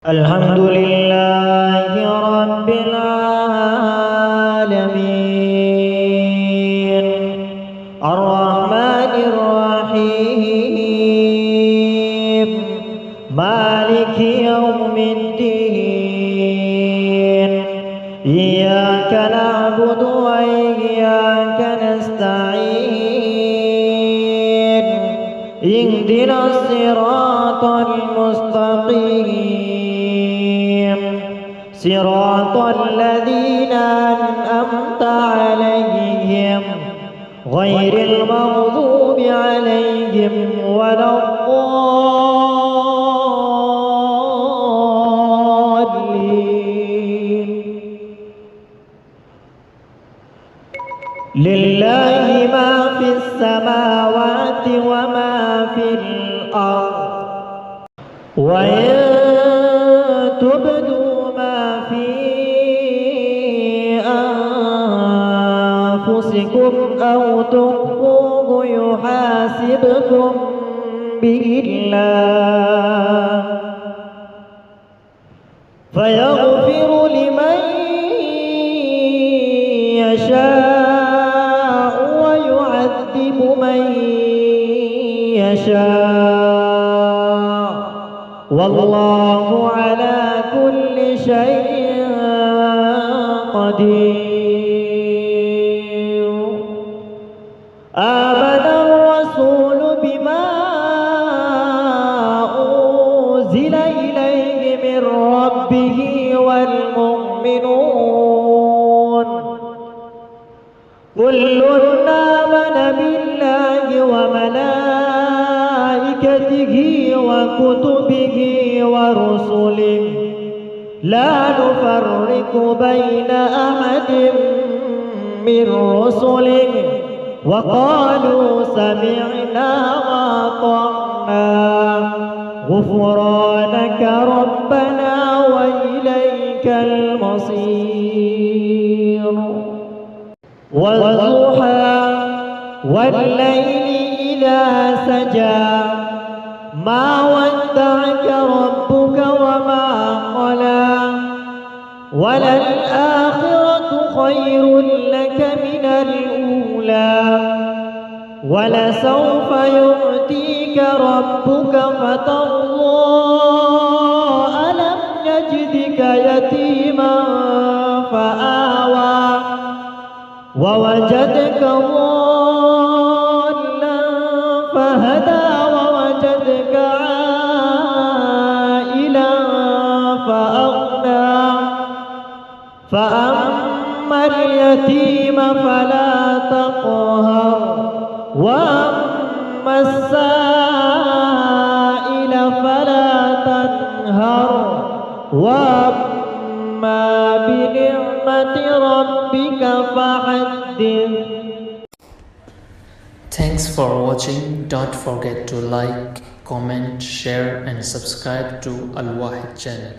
الحمد لله رب العالمين الرحمن الرحيم مالك يوم الدين إياك نعبد وإياك نستعين اهدنا الصراط المستقيم صراط الذين أنعمت عليهم غير المغضوب عليهم ولا الضالين. لله ما في السماوات وما في الأرض وإن تبدوا ما في أنفسكم أو تخفوه يحاسبكم به الله فيغفر لمن يشاء ويعذب من يشاء والله على كل شيء قدير. آمن الرسول بما أنزل إليه من ربه والمؤمنون كل آمن بالله وملائكته وكتبه ورسله لا نفرق بين أحد من رسله وقالوا سمعنا وأطعنا غفرانك ربنا وإليك المصير. والضحى والليل إذا سجى ما ودعك ربك وما قلى وللآخرة خير لك من الأولى ولسوف يؤتيك ربك فترضى ألم يجدك يتيما فآوى ووجدك ضالا فهدى ووجدك عائلا فأغنى فأما اليتيم فلا تقهر وأما السائل فلا تنهر وأما بنعمة ربك فحدث. Thanks for watching. Don't forget to like, comment, share and subscribe to Al Wahid channel.